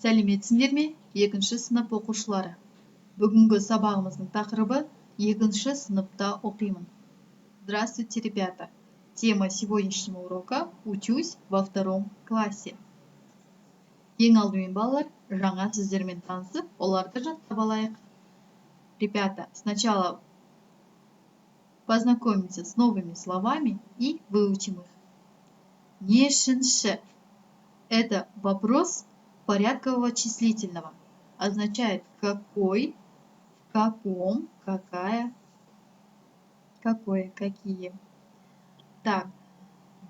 Сәлеметсіңдер ме, екінші сынып оқушылары? Бүгінгі сабағымыздың тақырыбы екінші сыныпта оқимын. Здравствуйте, ребята! Тема сегодняшнего урока «Учусь во втором классе». Ең алдымен балалар, жаңа сөздермен танысып, оларды жаттап алайық. Ребята, сначала познакомимся с новыми словами и выучим их. Нешінші – это вопрос порядкового числительного. Означает какой, в каком, какая, какое, какие. Так,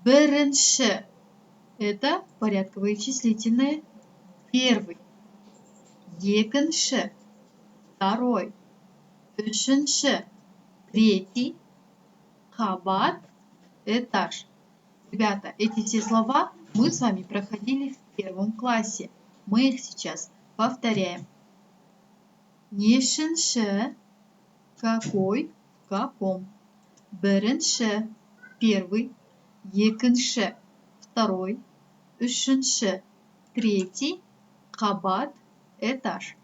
бірінші – это порядковые числительные. Первый. Екінші – второй. Үшінші – третий. Қабат – этаж. Ребята, эти все слова мы с вами проходили в первом классе. Мы их сейчас повторяем. Нешінші – какой, в каком. Бірінші – первый. Екінші – второй. Үшінші – третий. Қабат – этаж.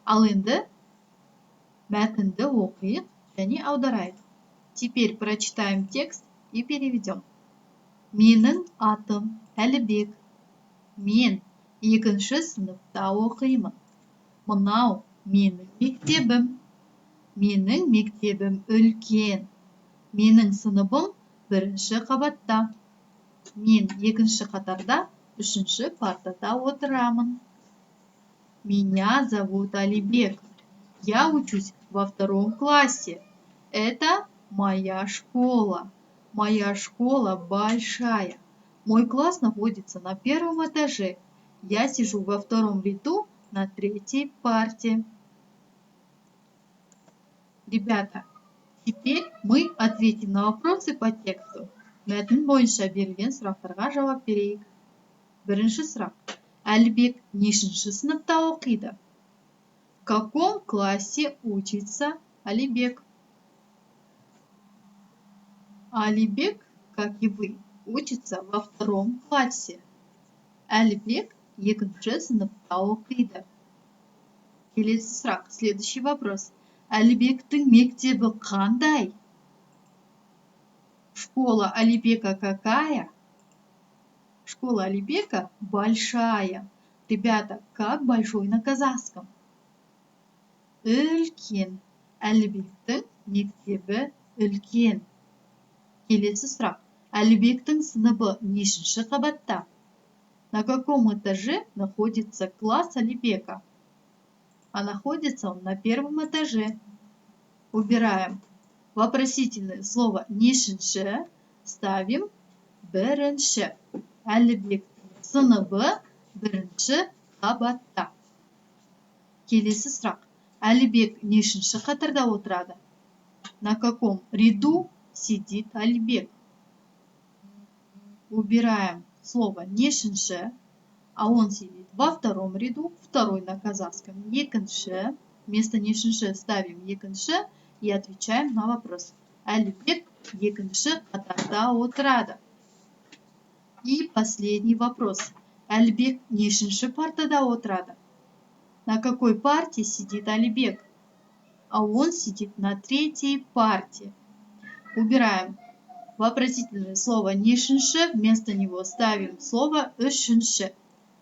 Ал енді мәтінді оқиық және аударайық. Теперь прочитаем текст и переведем. Менің атым Әлібек. Мен екінші сыныпта оқимын. Мынау менің мектебім. Менің мектебім үлкен. Менің сыныбым бірінші қабатта. Мен екінші қатарда, үшінші партада отырамын. Меня зовут Алибек. Я учусь во втором классе. Это моя школа. Моя школа большая. Мой класс находится на первом этаже. Я сижу во втором ряду на третьей парте. Ребята, теперь мы ответим на вопросы по тексту. Мәтін бойынша берілген сұрақтарға жауап берейік. Бірінші сұрақ. Әлібек нешінші сыныпта оқиды? В каком классе учится Алибек? Алибек, как и вы, учится во втором классе. Әлібек екінші сыныпта оқиды. Келесі сұрақ. Следующий вопрос. Әлібектің мектебі қандай? Школа Алибека какая? Школа Алибека большая. Ребята, как большой на казахском? Үлкен. Әлібектің мектебі үлкен. Келесі сұрақ. Әлібектің сыныбы нешінші қабатта? На каком этаже находится класс Алибека? А находится он на первом этаже. Убираем вопросительное слово нешінші, ставим бірінші. Әлібектің сыныбы бірінші қабатта. Келесі сұрақ. Әлібек нешінші қатарда отырады? На каком ряду сидит Алибек? Убираем слово нешінші, а он сидит во втором ряду, второй на казахском екінші. Вместо нешінші ставим екінші и отвечаем на вопрос. Әлібек екінші қатарда отырады. И последний вопрос. Әлібек нешінші партада отырады? На какой парте сидит Алибек? А он сидит на третьей парте. Убираем вопросительное слово нешінші, вместо него ставим слово үшінші.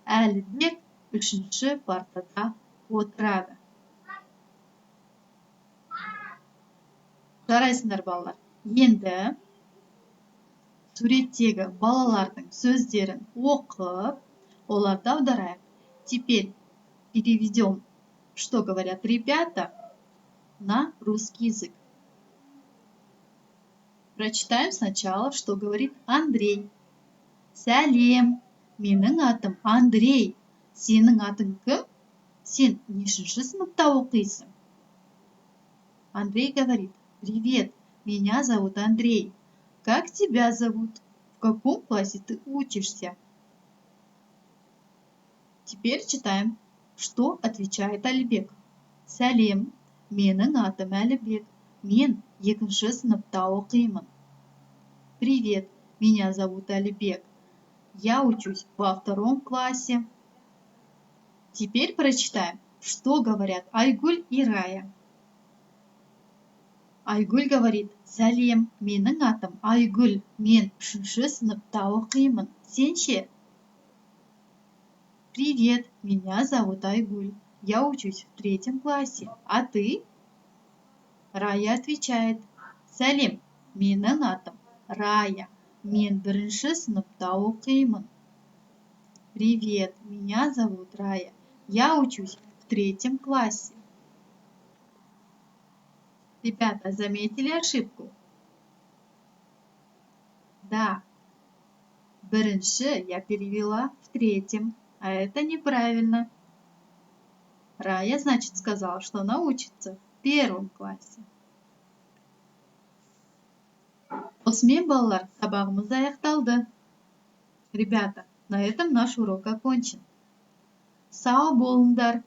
Әлібек үшінші партада отырады. Жарайсыңдар балалар. Енді суреттегі балалардың сөздерін оқып, оларды аударайық. Теперь переведем, что говорят ребята, на русский язык. Прочитаем сначала, что говорит Андрей. Сәлем, менің атым Андрей. Сенің атың кім? Сен нешінші сыныпта оқисың? Андрей говорит: Привет, меня зовут Андрей. Как тебя зовут? В каком классе ты учишься? Теперь читаем, что отвечает Әлібек. Сәлем, менің атым Әлібек. Мен екінші сыныпта оқимын. Привет, меня зовут Әлібек. Я учусь во втором классе. Теперь прочитаем, что говорят Айгуль и Рая. Айгуль говорит: сәлем, менің атым Айгуль, мен 3-ші сыныпта оқимын. Сен ше? Привет, меня зовут Айгуль. Я учусь в 3 классе. А ты? Рая отвечает: сәлем, менің атым Рая, мен 1-ші сыныпта оқимын. Привет, меня зовут Рая. Я учусь в 3 классе. Ребята, заметили ошибку? Да. Бірінші я перевела в 3, а это неправильно. Рая, значит, сказала, что она учится в 1 классе. Осымен, балалар, сабағымыз аяқталды. Ребята, на этом наш урок окончен. Сау болыңдар.